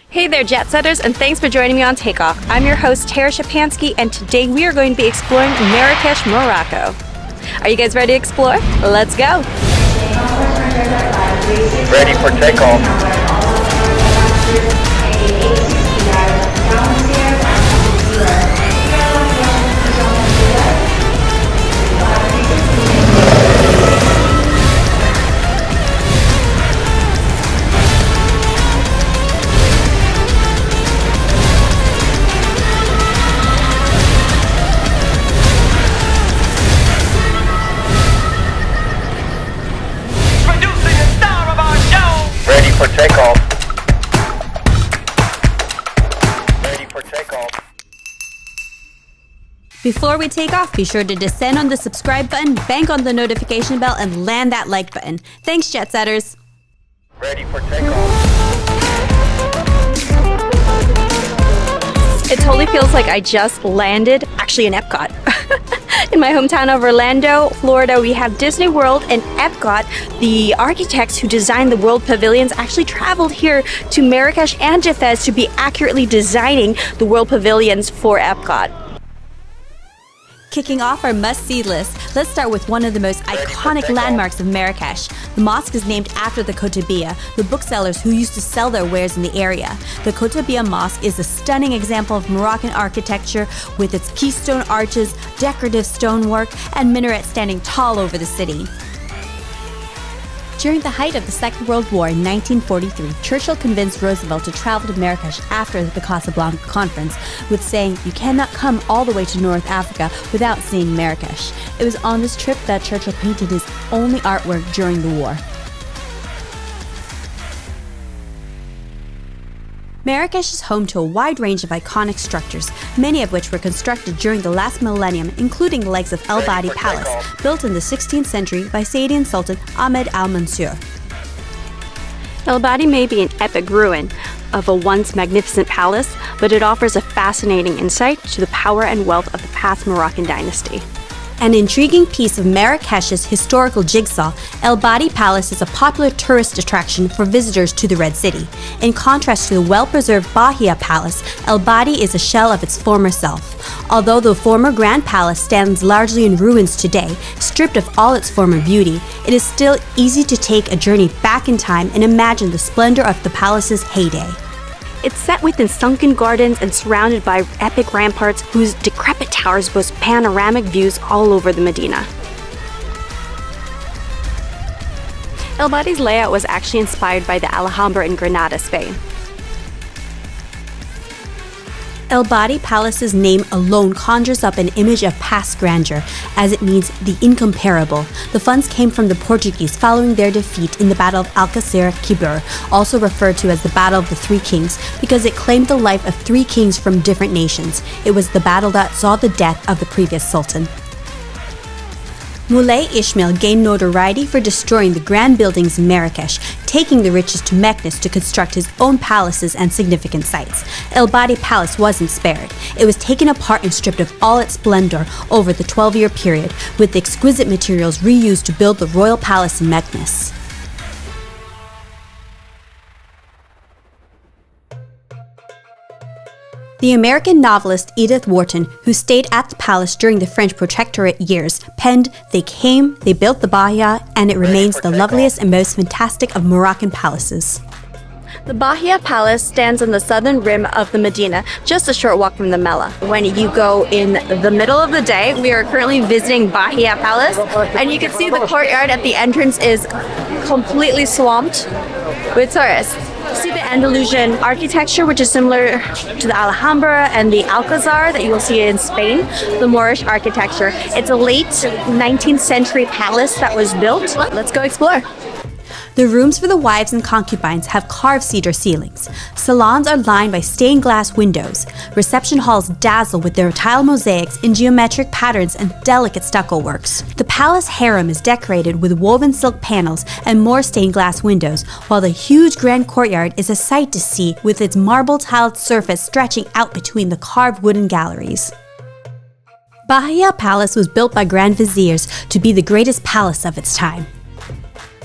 Hey there, jet setters, and thanks for joining me on Takeoff. I'm your host, Tara Szczepanski, and today we are going to be exploring Marrakesh, Morocco. Are you guys ready to explore? Let's go! Ready for takeoff. For takeoff. Ready for takeoff. Before we take off, be sure to descend on the subscribe button, bank on the notification bell, and land that like button. Thanks, jet setters. Ready for takeoff. It totally feels like I just landed, actually in Epcot. In my hometown of Orlando, Florida, we have Disney World and Epcot. The architects who designed the World Pavilions actually traveled here to Marrakesh and Fez to be accurately designing the World Pavilions for Epcot. Kicking off our must-see list, let's start with one of the most iconic landmarks of Marrakesh. The mosque is named after the Koutoubia, the booksellers who used to sell their wares in the area. The Koutoubia Mosque is a stunning example of Moroccan architecture with its keystone arches, decorative stonework, and minarets standing tall over the city. During the height of the Second World War in 1943, Churchill convinced Roosevelt to travel to Marrakesh after the Casablanca Conference with saying, "You cannot come all the way to North Africa without seeing Marrakesh." It was on this trip that Churchill painted his only artwork during the war. Marrakesh is home to a wide range of iconic structures, many of which were constructed during the last millennium, including the likes of El Badi Palace, built in the 16th century by Saadian Sultan Ahmed al-Mansour. El Badi may be an epic ruin of a once magnificent palace, but it offers a fascinating insight to the power and wealth of the past Moroccan dynasty. An intriguing piece of Marrakesh's historical jigsaw, El Badi Palace is a popular tourist attraction for visitors to the Red City. In contrast to the well-preserved BAHIA Palace, El Badi is a shell of its former self. Although the former Grand Palace stands largely in ruins today, stripped of all its former beauty, it is still easy to take a journey back in time and imagine the splendor of the palace's heyday. It's set within sunken gardens and surrounded by epic ramparts whose decrepit towers boast panoramic views all over the Medina. El Badi's layout was actually inspired by the Alhambra in Granada, Spain. El Badi Palace's name alone conjures up an image of past grandeur, as it means the incomparable. The funds came from the Portuguese following their defeat in the Battle of Alcácer Quibir, also referred to as the Battle of the Three Kings, because it claimed the life of three kings from different nations. It was the battle that saw the death of the previous sultan. Moulay Ismail gained notoriety for destroying the grand buildings in Marrakesh, taking the riches to Meknes to construct his own palaces and significant sites. El Badi Palace wasn't spared. It was taken apart and stripped of all its splendor over the 12-year period, with the exquisite materials reused to build the royal palace in Meknes. The American novelist Edith Wharton, who stayed at the palace during the French Protectorate years, penned, "They came, they built the BAHIA, and it remains the loveliest and most fantastic of Moroccan palaces." The BAHIA Palace stands on the southern rim of the Medina, just a short walk from the Mela. When you go in the middle of the day, we are currently visiting BAHIA Palace, and you can see the courtyard at the entrance is completely swamped with tourists. See the Andalusian architecture, which is similar to the Alhambra and the Alcázar that you will see in Spain, the Moorish architecture. It's a late 19th century palace that was built. Let's go explore. The rooms for the wives and concubines have carved cedar ceilings. Salons are lined by stained glass windows. Reception halls dazzle with their tile mosaics in geometric patterns and delicate stucco works. The palace harem is decorated with woven silk panels and more stained glass windows, while the huge grand courtyard is a sight to see with its marble-tiled surface stretching out between the carved wooden galleries. BAHIA Palace was built by Grand Viziers to be the greatest palace of its time.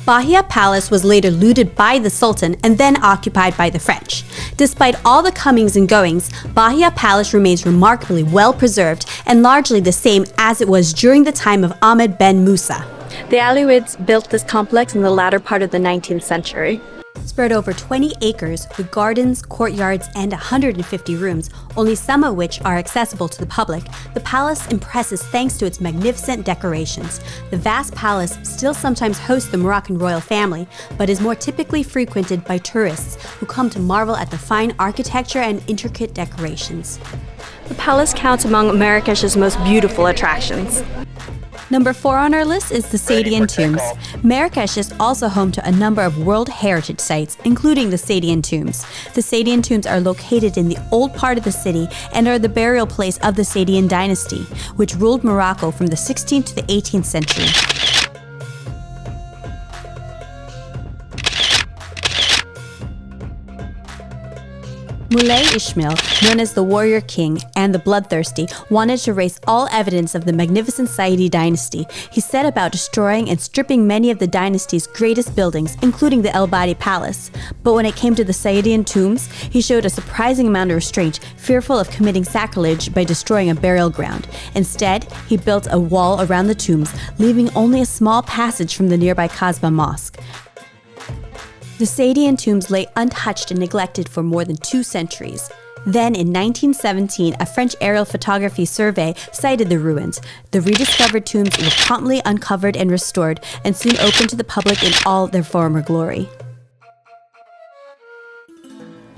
BAHIA Palace was later looted by the Sultan and then occupied by the French. Despite all the comings and goings, Bahia Palace remains remarkably well preserved and largely the same as it was during the time of Ahmed Ben Musa. The Alawids built this complex in the latter part of the 19th century. Spread over 20 acres with gardens, courtyards, and 150 rooms, only some of which are accessible to the public, the palace impresses thanks to its magnificent decorations. The vast palace still sometimes hosts the Moroccan royal family, but is more typically frequented by tourists who come to marvel at the fine architecture and intricate decorations. The palace counts among Marrakesh's most beautiful attractions. Number 4 on our list is the Saadian tombs. Marrakesh is also home to a number of World Heritage Sites, including the Saadian tombs. The Saadian tombs are located in the old part of the city and are the burial place of the Saadian dynasty, which ruled Morocco from the 16th to the 18th century. Moulay Ismail, known as the Warrior King and the Bloodthirsty, wanted to erase all evidence of the magnificent Saidi dynasty. He set about destroying and stripping many of the dynasty's greatest buildings, including the Badi Palace. But when it came to the Saadian tombs, he showed a surprising amount of restraint, fearful of committing sacrilege by destroying a burial ground. Instead, he built a wall around the tombs, leaving only a small passage from the nearby Kasbah Mosque. The Saadian tombs lay untouched and neglected for more than 2 centuries. Then, in 1917, a French aerial photography survey sighted the ruins. The rediscovered tombs were promptly uncovered and restored, and soon opened to the public in all their former glory.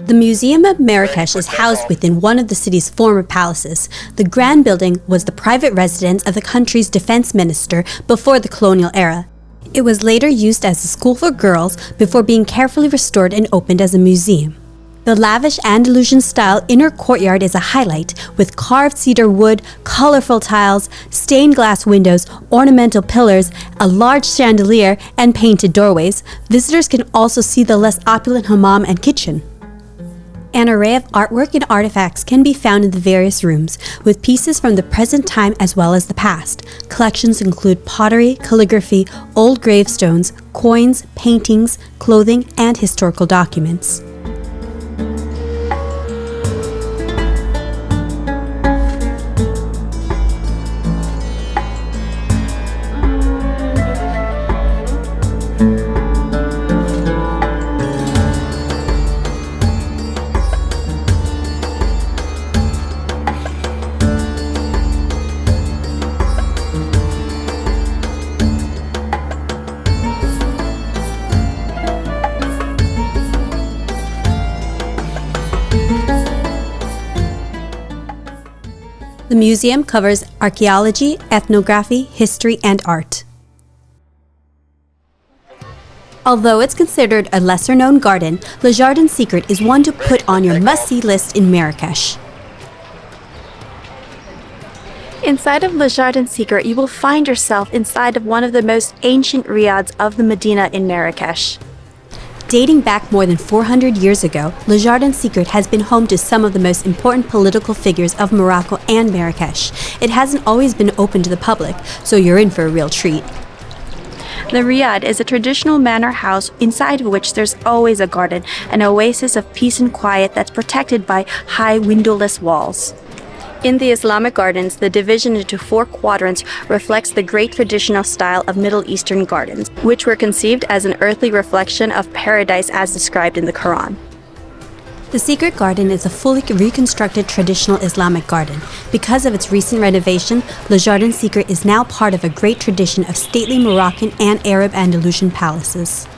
The Museum of Marrakesh is housed within one of the city's former palaces. The Grand Building was the private residence of the country's defense minister before the colonial era. It was later used as a school for girls before being carefully restored and opened as a museum. The lavish Andalusian-style inner courtyard is a highlight, with carved cedar wood, colorful tiles, stained glass windows, ornamental pillars, a large chandelier, and painted doorways. Visitors can also see the less opulent hammam and kitchen. An array of artwork and artifacts can be found in the various rooms, with pieces from the present time as well as the past. Collections include pottery, calligraphy, old gravestones, coins, paintings, clothing, and historical documents. The museum covers archaeology, ethnography, history, and art. Although it's considered a lesser-known garden, Le Jardin Secret is one to put on your must-see list in Marrakesh. Inside of Le Jardin Secret, you will find yourself inside of one of the most ancient riads of the Medina in Marrakesh. Dating back more than 400 years ago, Le Jardin Secret has been home to some of the most important political figures of Morocco and Marrakesh. It hasn't always been open to the public, so you're in for a real treat. The Riad is a traditional manor house inside of which there's always a garden, an oasis of peace and quiet that's protected by high windowless walls. In the Islamic gardens, the division into 4 quadrants reflects the great traditional style of Middle Eastern gardens, which were conceived as an earthly reflection of paradise as described in the Quran. The Secret Garden is a fully reconstructed traditional Islamic garden. Because of its recent renovation, Le Jardin Secret is now part of a great tradition of stately Moroccan and Arab Andalusian palaces.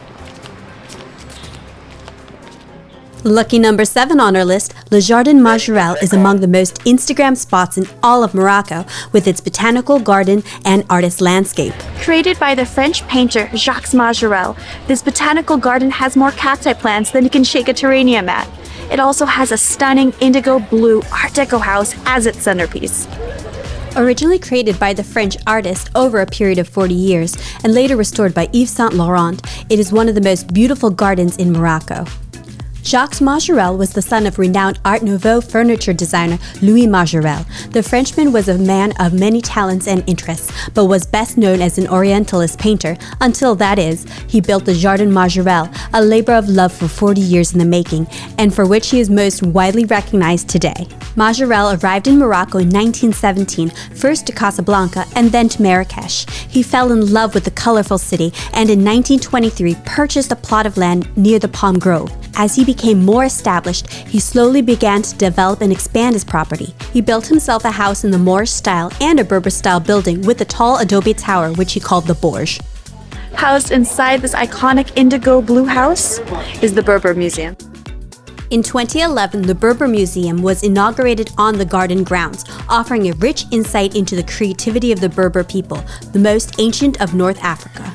Lucky number 7 on our list, Le Jardin Majorelle is among the most Instagram spots in all of Morocco, with its botanical garden and artist landscape. Created by the French painter Jacques Majorelle, this botanical garden has more cacti plants than you can shake a terrarium at. It also has a stunning indigo blue Art Deco house as its centerpiece. Originally created by the French artist over a period of 40 years and later restored by Yves Saint Laurent, it is one of the most beautiful gardens in Morocco. Jacques Majorelle was the son of renowned Art Nouveau furniture designer Louis Majorelle. The Frenchman was a man of many talents and interests, but was best known as an Orientalist painter until, that is, he built the Jardin Majorelle, a labor of love for 40 years in the making, and for which he is most widely recognized today. Majorelle arrived in Morocco in 1917, first to Casablanca and then to Marrakesh. He fell in love with the colorful city and in 1923 purchased a plot of land near the Palm Grove. As he became more established, he slowly began to develop and expand his property. He built himself a house in the Moorish style and a Berber-style building with a tall adobe tower, which he called the Borge. Housed inside this iconic indigo blue house is the Berber Museum. In 2011, the Berber Museum was inaugurated on the garden grounds, offering a rich insight into the creativity of the Berber people, the most ancient of North Africa.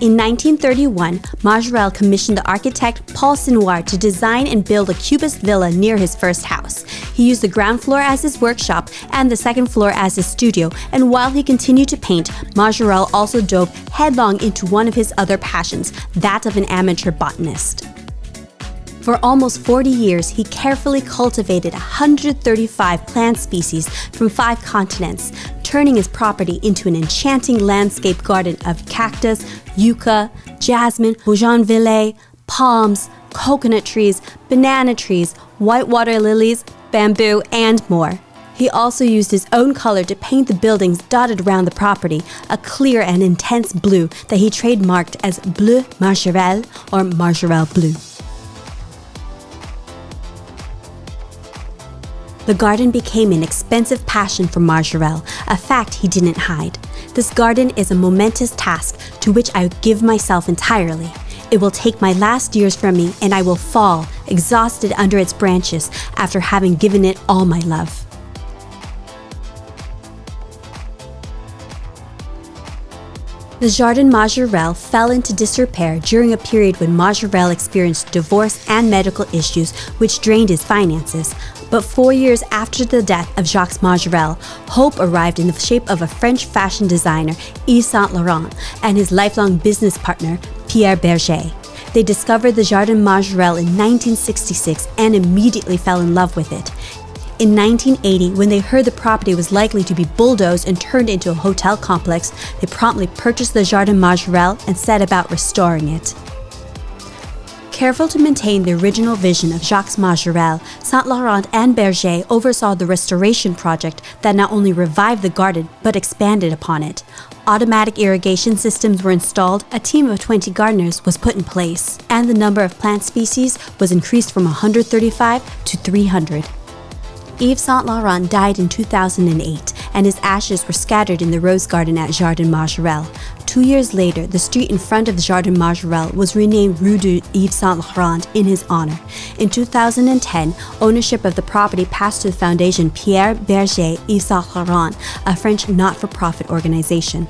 In 1931, Majorelle commissioned the architect Paul Sinoir to design and build a cubist villa near his first house. He used the ground floor as his workshop and the second floor as his studio, and while he continued to paint, Majorelle also dove headlong into one of his other passions, that of an amateur botanist. For almost 40 years, he carefully cultivated 135 plant species from 5 continents, turning his property into an enchanting landscape garden of cactus, yucca, jasmine, bougainvillea, palms, coconut trees, banana trees, whitewater lilies, bamboo, and more. He also used his own color to paint the buildings dotted around the property, a clear and intense blue that he trademarked as Bleu Majorelle or Majorelle Blue. The garden became an expensive passion for Majorelle, a fact he didn't hide. This garden is a momentous task to which I would give myself entirely. It will take my last years from me and I will fall, exhausted under its branches after having given it all my love. The Jardin Majorelle fell into disrepair during a period when Majorelle experienced divorce and medical issues which drained his finances. But 4 years after the death of Jacques Majorelle, hope arrived in the shape of a French fashion designer, Yves Saint Laurent, and his lifelong business partner, Pierre Berger. They discovered the Jardin Majorelle in 1966 and immediately fell in love with it. In 1980, when they heard the property was likely to be bulldozed and turned into a hotel complex, they promptly purchased the Jardin Majorelle and set about restoring it. Careful to maintain the original vision of Jacques Majorelle, Saint Laurent and Berger oversaw the restoration project that not only revived the garden but expanded upon it. Automatic irrigation systems were installed, a team of 20 gardeners was put in place, and the number of plant species was increased from 135 to 300. Yves Saint Laurent died in 2008, and his ashes were scattered in the rose garden at Jardin Majorelle. 2 years later, the street in front of the Jardin Majorelle was renamed Rue de Yves Saint Laurent in his honor. In 2010, ownership of the property passed to the foundation Pierre Berger Yves Saint Laurent, a French not-for-profit organization.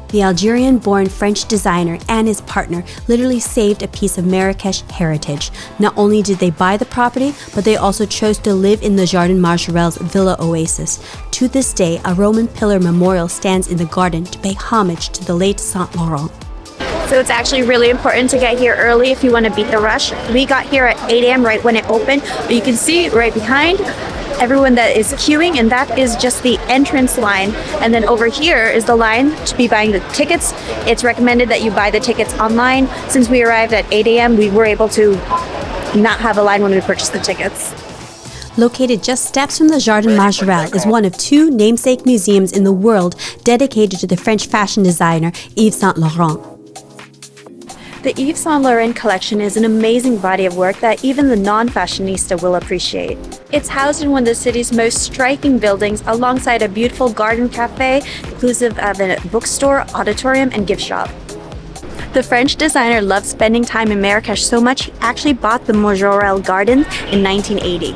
The Algerian-born French designer and his partner literally saved a piece of Marrakesh heritage. Not only did they buy the property, but they also chose to live in the Jardin Majorelle's Villa Oasis. To this day, a Roman pillar memorial stands in the garden to pay homage to the late Saint Laurent. So it's actually really important to get here early if you want to beat the rush. We got here at 8 a.m. right when it opened, but you can see right behind everyone that is queuing, and that is just the entrance line. And then over here is the line to be buying the tickets. It's recommended that you buy the tickets online. Since we arrived at 8 a.m., we were able to not have a line when we purchased the tickets. Located just steps from the Jardin Majorelle is one of 2 namesake museums in the world dedicated to the French fashion designer Yves Saint Laurent. The Yves Saint Laurent collection is an amazing body of work that even the non-fashionista will appreciate. It's housed in one of the city's most striking buildings alongside a beautiful garden cafe, inclusive of a bookstore, auditorium, and gift shop. The French designer loved spending time in Marrakesh so much he actually bought the Majorelle garden in 1980.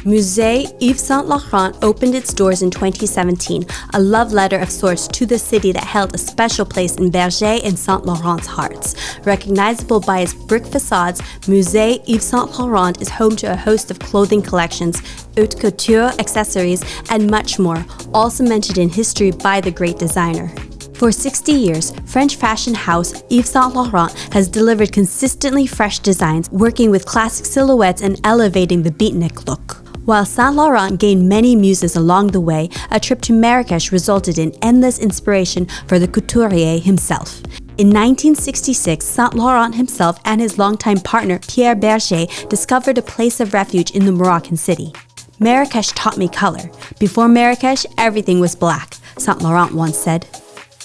Musée Yves Saint Laurent opened its doors in 2017, a love letter of sorts to the city that held a special place in Berger and Saint Laurent's hearts. Recognizable by its brick facades, Musée Yves Saint Laurent is home to a host of clothing collections, haute couture, accessories, and much more, all cemented in history by the great designer. For 60 years, French fashion house Yves Saint Laurent has delivered consistently fresh designs, working with classic silhouettes and elevating the beatnik look. While Saint Laurent gained many muses along the way, a trip to Marrakesh resulted in endless inspiration for the couturier himself. In 1966, Saint Laurent himself and his longtime partner Pierre Berger discovered a place of refuge in the Moroccan city. "Marrakesh taught me color. Before Marrakesh, everything was black," Saint Laurent once said.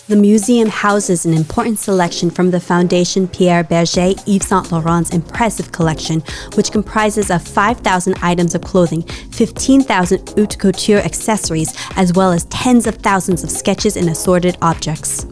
The museum houses an important selection from the Foundation Pierre Berger Yves Saint Laurent's impressive collection, which comprises of 5,000 items of clothing, 15,000 haute couture accessories, as well as tens of thousands of sketches and assorted objects.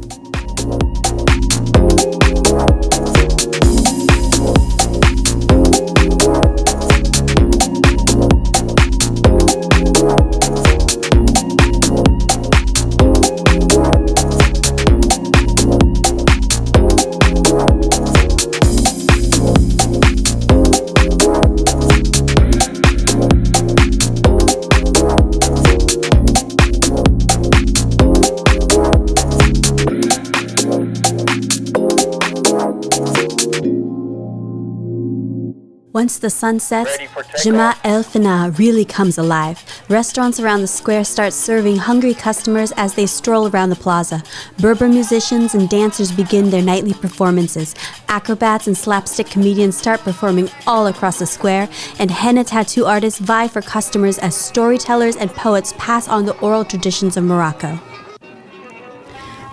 Once the sun sets, Jemaa el-Fnaa really comes alive. Restaurants around the square start serving hungry customers as they stroll around the plaza. Berber musicians and dancers begin their nightly performances. Acrobats and slapstick comedians start performing all across the square, and henna tattoo artists vie for customers as storytellers and poets pass on the oral traditions of Morocco.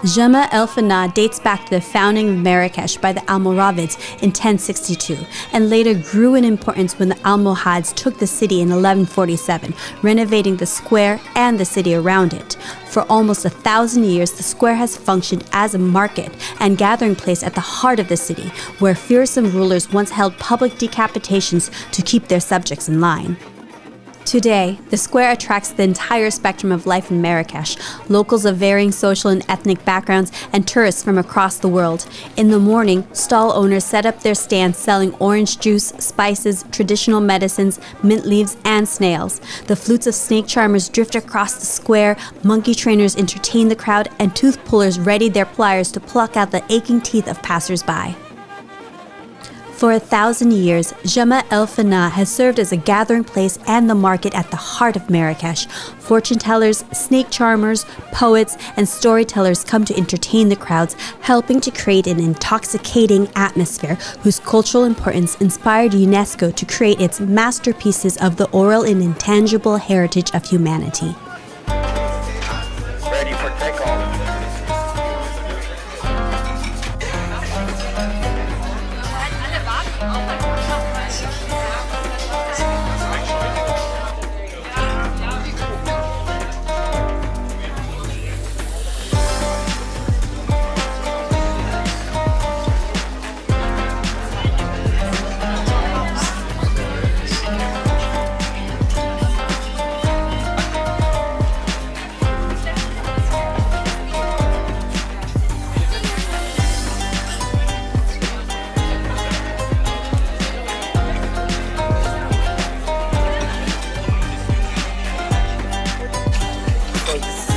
Jemaa el-Fnaa dates back to the founding of Marrakesh by the Almoravids in 1062 and later grew in importance when the Almohads took the city in 1147, renovating the square and the city around it. For almost 1,000 years, the square has functioned as a market and gathering place at the heart of the city, where fearsome rulers once held public decapitations to keep their subjects in line. Today, the square attracts the entire spectrum of life in Marrakesh, locals of varying social and ethnic backgrounds, and tourists from across the world. In the morning, stall owners set up their stands selling orange juice, spices, traditional medicines, mint leaves, and snails. The flutes of snake charmers drift across the square, monkey trainers entertain the crowd, and tooth pullers ready their pliers to pluck out the aching teeth of passers-by. For 1,000 years, Jemaa el-Fnaa has served as a gathering place and the market at the heart of Marrakesh. Fortune tellers, snake charmers, poets, and storytellers come to entertain the crowds, helping to create an intoxicating atmosphere whose cultural importance inspired UNESCO to create its masterpieces of the oral and intangible heritage of humanity. Ready for takeoff.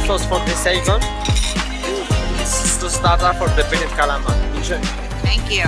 Sauce for the Saigon. This is the starter for the peanut calamari. Enjoy. Thank you.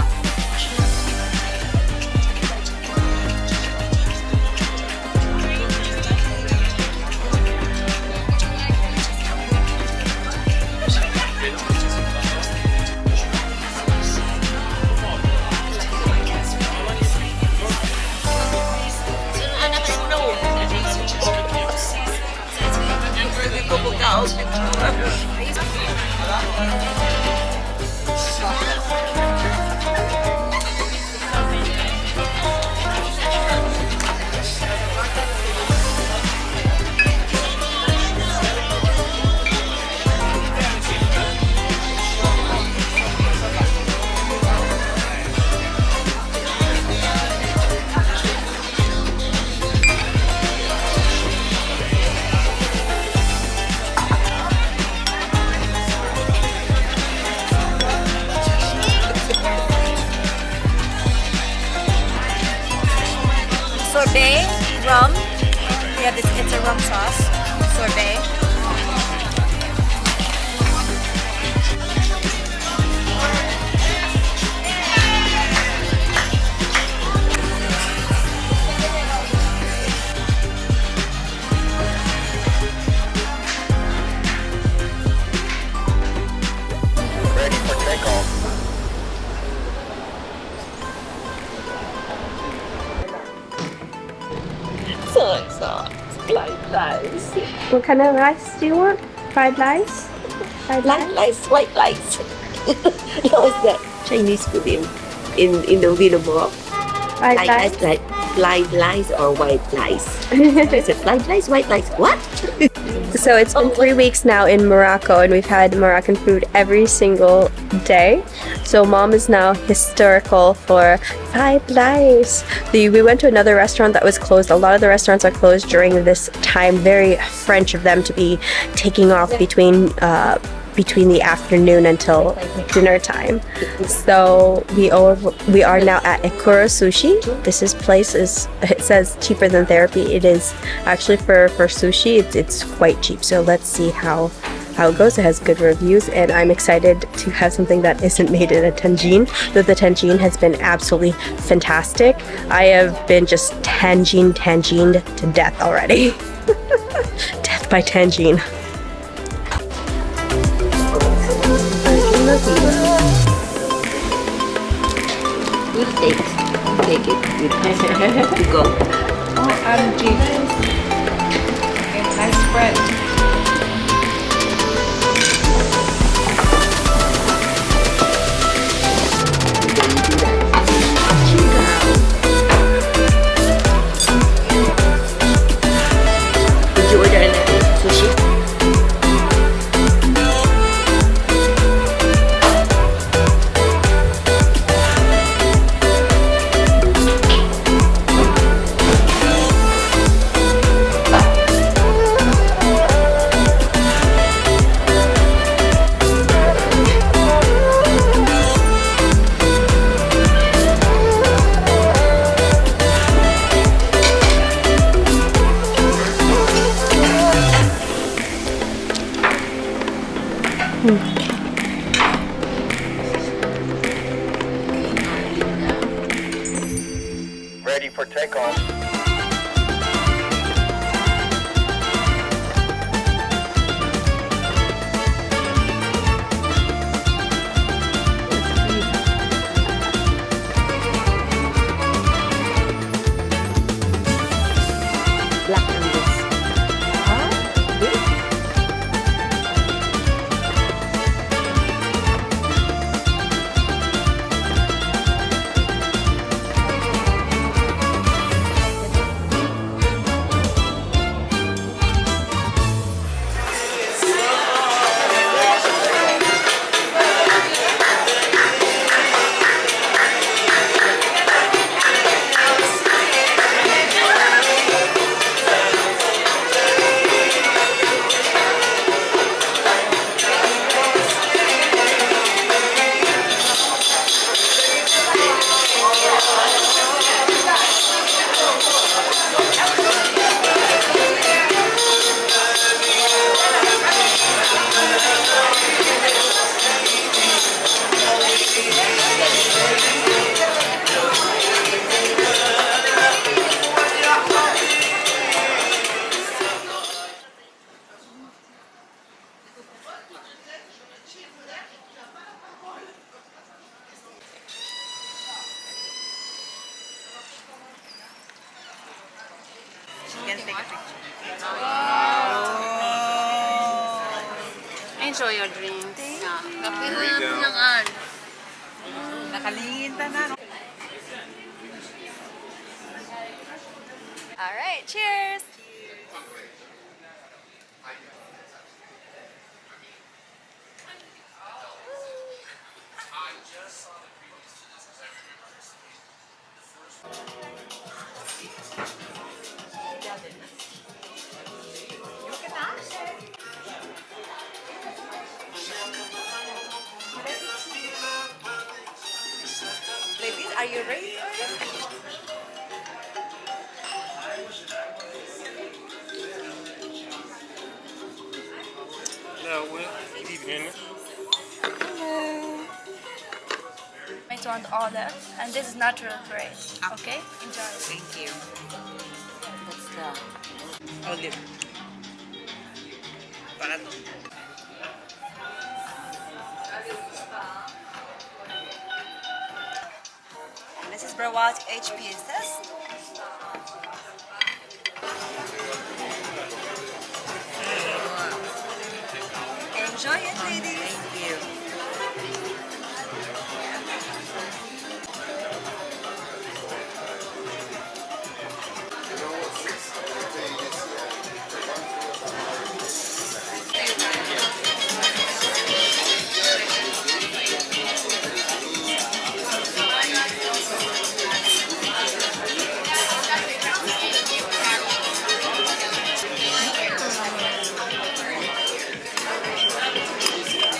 Sorbet, rum. We have this, it's a rum sauce. Sorbet. What kind of rice do you want? Fried rice? Fried Light rice, white rice. That was the Chinese food in the Vietnam. Fried Light rice? rice, like fried rice or white rice. I said fried rice, white rice. What? So it's been 3 weeks now in Morocco, and we've had Moroccan food every single day. So mom is now hysterical for fried rice. We went to another restaurant that was closed. A lot of the restaurants are closed during this time. Very French of them to be taking off between the afternoon until dinner time. So we are now at Ikura Sushi. It says cheaper than therapy. It is actually for sushi. It's quite cheap. So let's see how it goes. It has good reviews, and I'm excited to have something that isn't made in a tangine. Though the tangine has been absolutely fantastic. I have been just tangined to death already. Death by tangine. Good taste. Take it. Good. Go. OMG. Nice spread. Did you order anything? Sushi? Ready for takeoff. Black canvas. Enjoy your drinks. All right, cheers. Ladies, are you ready? Good evening. It's on the order, and this is natural grace. Okay, enjoy. Thank you. That's the Olive. And this is Brawat H pieces. ladies. Thank you.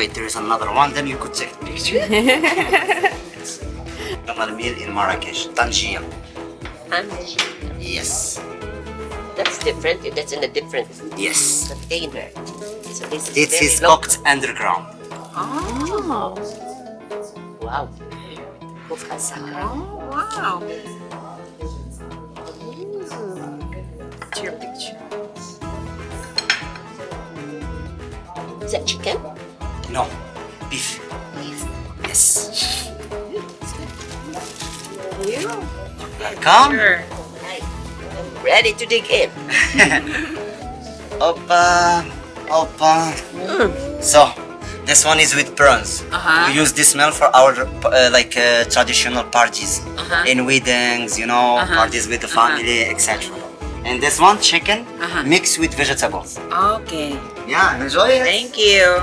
wait, there is another one, then you could take a picture. Another meal in Marrakesh, Tangier. Yes. That's different. That's in a different Yes. container. So this is It very is local. cooked underground. Oh. Wow. Cooked underground. Wow. It's your picture. Is that chicken? No, beef. Yes. Welcome. Sure. Right. I'm ready to dig in. Opa, opa. So, this one is with prawns. We use this smell for our traditional parties, in weddings, parties with the family, etc. And this one, chicken mixed with vegetables. Okay. Yeah, enjoy it. Thank you.